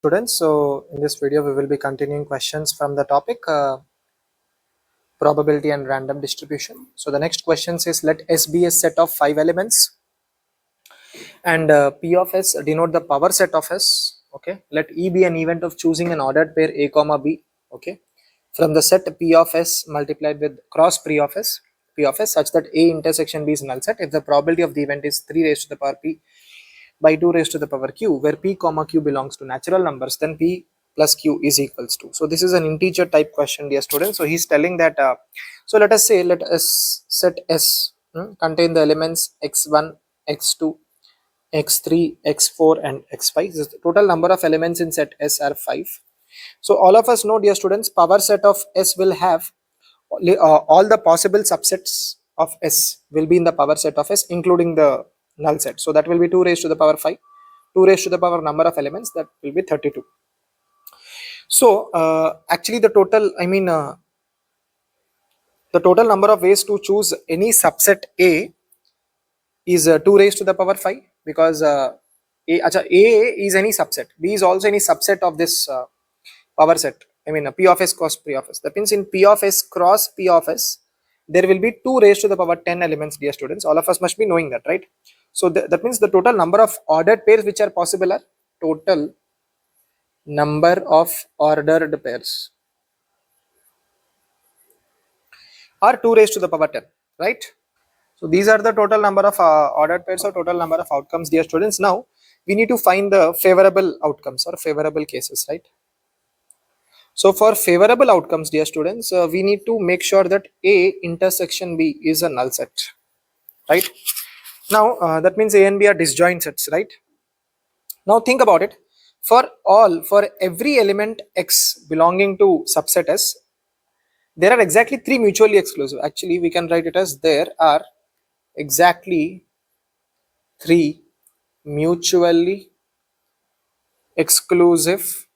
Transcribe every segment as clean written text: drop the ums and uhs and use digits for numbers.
Students, so in this video we will be continuing questions from the topic probability and random distribution. So the next question says, let S be a set of 5 elements and P of S denote the power set of S. Okay, let E be an event of choosing an ordered pair A comma B. Okay, from the set P of S multiplied with cross P of S such that A intersection B is null set if the probability of the event is 3 raised to the power P by 2 raised to the power Q, where P comma Q belongs to natural numbers, then P plus Q is equals to. So this is an integer type question, dear students. So he's telling that, so let us say, let us set S contain the elements x1, x2, x3, x4 and x5. The total number of elements in set S are 5. So all of us know, dear students, power set of S will have all the possible subsets of S will be in the power set of S, including the null set. So that will be 2 raised to the power 5, 2 raised to the power number of elements, that will be 32. So actually the total, the total number of ways to choose any subset A is 2 raised to the power 5, because A is any subset, B is also any subset of this power set. P of S cross P of S. That means in P of S cross P of S, there will be 2 raised to the power 10 elements, dear students. All of us must be knowing that, right? So that means the total number of ordered pairs which are possible are total number of ordered pairs are 2 raised to the power 10, right? So these are the total number of ordered pairs or total number of outcomes, dear students. Now we need to find the favorable outcomes or favorable cases, right? So for favorable outcomes, dear students, we need to make sure that A intersection B is a null set, right? Now that means A and B are disjoint sets, right? Now think about it. For every element X belonging to subset S, there are exactly 3 mutually exclusive. Actually, we can write it as there are exactly 3 mutually exclusive,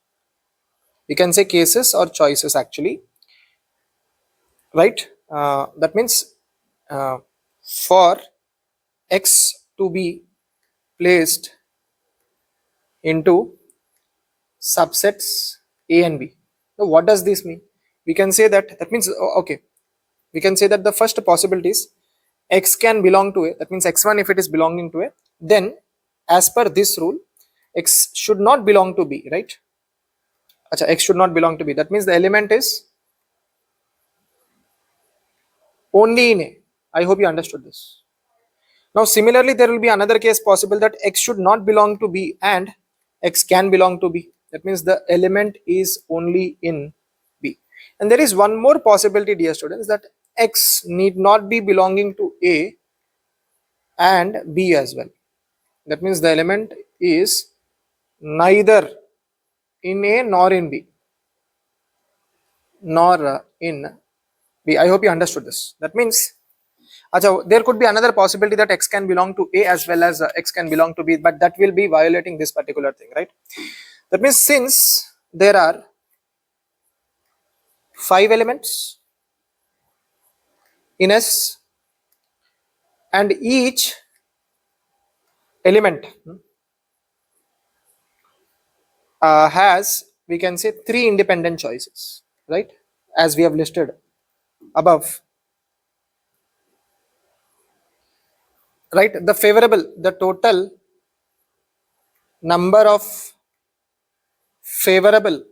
you can say, cases or choices actually, right? That means for X to be placed into subsets A and B. Now what does this mean? We can say that means, okay, we can say that the first possibility is X can belong to A. That means X1, if it is belonging to A, then as per this rule, X should not belong to B, right? X should not belong to B. That means the element is only in A. I hope you understood this. Now similarly, there will be another case possible that X should not belong to B and X can belong to B. That means the element is only in B. And there is one more possibility, dear students, that X need not be belonging to A and B as well. That means the element is neither in A nor in B, nor in B. I hope you understood this. That means there could be another possibility that X can belong to A as well as X can belong to B, but that will be violating this particular thing, right? That means since there are 5 elements in S and each element has, we can say, 3 independent choices, right? As we have listed above, right? The total number of favorable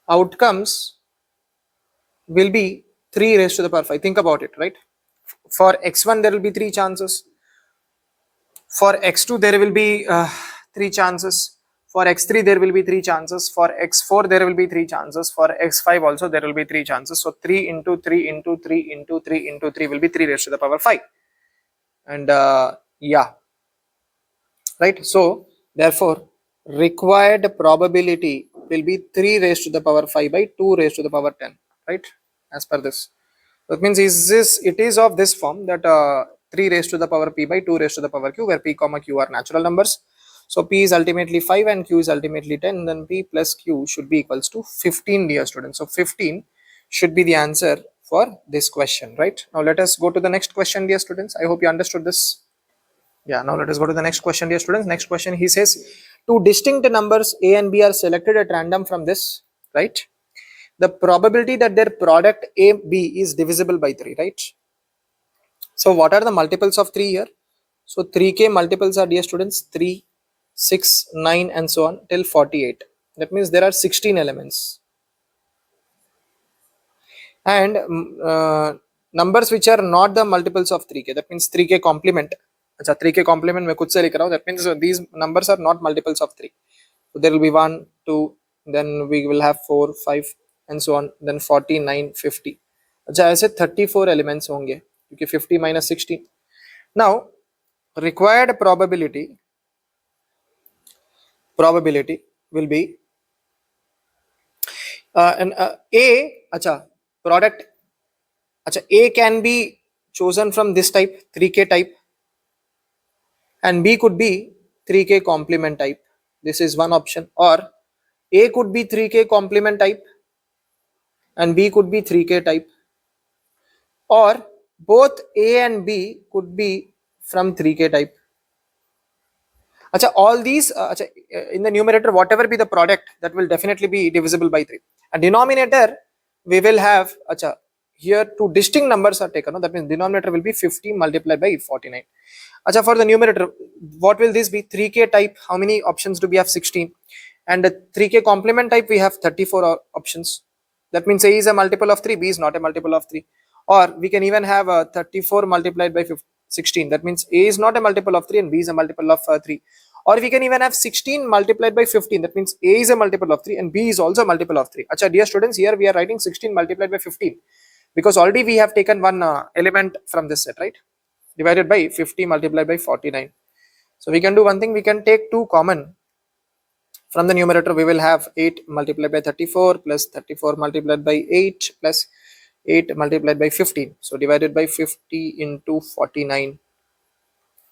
outcomes will be 3 raised to the power 5. Think about it, right? For X1 there will be 3 chances, for X2 there will be 3 chances, for X3 there will be 3 chances, for X4 there will be 3 chances, for X5 also there will be 3 chances. So 3 into 3 into 3 into 3 into 3 will be 3 raised to the power 5. And yeah, right? So therefore required probability will be 3 raised to the power 5 by 2 raised to the power 10, right? As per this. That means it is of this form, that 3 raised to the power P by 2 raised to the power Q, where P comma Q are natural numbers. So P is ultimately 5 and Q is ultimately 10. Then P plus Q should be equals to 15, dear students. So 15 should be the answer for this question, right? Now let us go to the next question, dear students. I hope you understood this. Yeah, now let us go to the next question, dear students. Next question, he says, two distinct numbers A and B are selected at random from this, right? The probability that their product A, B is divisible by 3, right? So what are the multiples of 3 here? So 3k multiples are, dear students, 3, 6, 9 and so on till 48. That means there are 16 elements. And numbers which are not the multiples of 3k, that means 3k complement. Achha, 3k complement mein kuch se likh raha hu, that means these numbers are not multiples of 3. So there will be 1, 2, then we will have 4, 5 and so on, then 49, 50. Achha, aise 34 elements honge, क्योंकि 50 minus 16. Now required probability will be product. A can be chosen from this type, 3k type, and B could be 3k complement type. This is one option. Or A could be 3k complement type and B could be 3k type, or both A and B could be from 3k type. Achha, all these in the numerator, whatever be the product, that will definitely be divisible by 3. And denominator, we will have here two distinct numbers are taken. No? That means denominator will be 50 multiplied by 49. Achha, for the numerator, what will this be? 3k type, how many options do we have? 16. And the 3k complement type, we have 34 options. That means A is a multiple of 3, B is not a multiple of 3. Or we can even have 34 multiplied by 16. That means A is not a multiple of 3 and B is a multiple of 3. Or we can even have 16 multiplied by 15. That means A is a multiple of 3 and B is also a multiple of 3. Achha, dear students, here we are writing 16 multiplied by 15 because already we have taken one element from this set, right? Divided by 50 multiplied by 49. So we can do one thing, we can take 2 common. From the numerator, we will have 8 multiplied by 34 plus 34 multiplied by 8 plus 8 multiplied by 15. So divided by 50 into 49.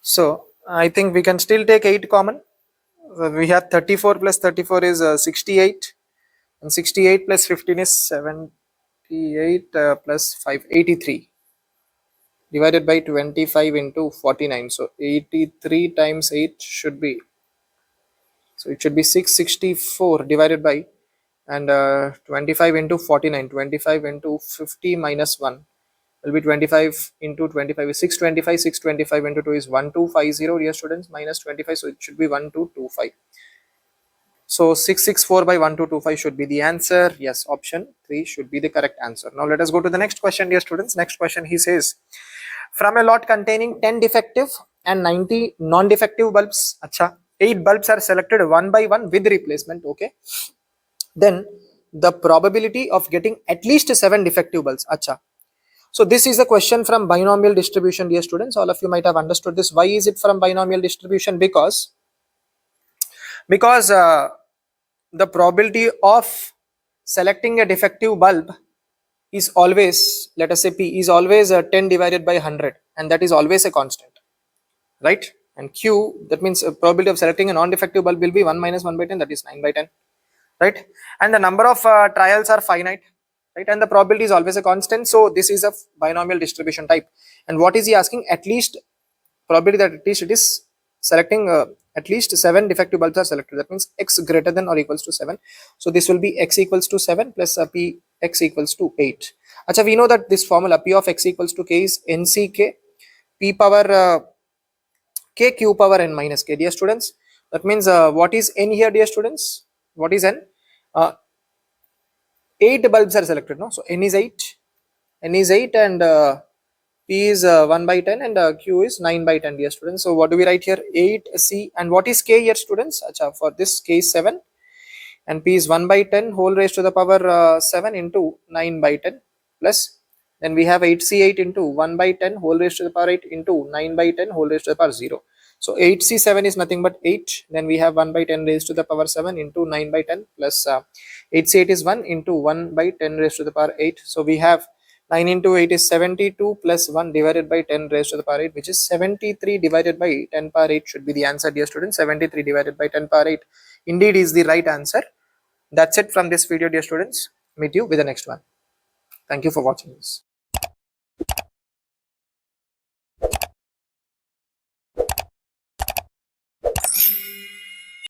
So I think we can still take 8 common. We have 34 plus 34 is 68, and 68 plus 15 is 78 plus 5, 83, divided by 25 into 49. So 83 times 8 should be, so it should be 664 divided by, and 25 into 49, 25 into 50 minus 1 will be 25 into 25 is 625, 625 into 2 is 1250, dear students, minus 25, so it should be 1225. So 664 by 1225 should be the answer. Yes, option 3 should be the correct answer. Now let us go to the next question, dear students. Next question, he says, from a lot containing 10 defective and 90 non-defective bulbs, 8 bulbs are selected one by one with replacement, okay? Then the probability of getting at least 7 defective bulbs, So this is a question from binomial distribution, dear students. All of you might have understood this. Why is it from binomial distribution? Because the probability of selecting a defective bulb is always, let us say P is always 10 divided by 100, and that is always a constant, right? And Q, that means probability of selecting a non-defective bulb will be 1 minus 1 by 10, that is 9 by 10, right? And the number of trials are finite, right? And the probability is always a constant. So this is a binomial distribution type. And what is he asking? At least probability that at least it is selecting at least 7 defective bulbs are selected. That means x greater than or equals to 7. So this will be x equals to 7 plus p x equals to 8. Achha, we know that this formula p of x equals to k is nck p power k q power n minus k, dear students. That means what is n here, dear students? What is n? 8 bulbs are selected, no? So n is 8, and P is 1 by 10 and Q is 9 by 10, dear students. So what do we write here? 8C, and what is K here, students? Achha, for this K is 7 and P is 1 by 10 whole raised to the power 7 into 9 by 10 plus, then we have 8C8 into 1 by 10 whole raised to the power 8 into 9 by 10 whole raised to the power 0. So 8C7 is nothing but 8, then we have 1 by 10 raised to the power 7 into 9 by 10 plus 8C8 is 1 into 1 by 10 raised to the power 8. So we have 9 into 8 is 72 plus 1 divided by 10 raised to the power 8, which is 73 divided by 10 power 8 should be the answer, dear students. 73 divided by 10 power 8 indeed is the right answer. That's it from this video, dear students. Meet you with the next one. Thank you for watching this.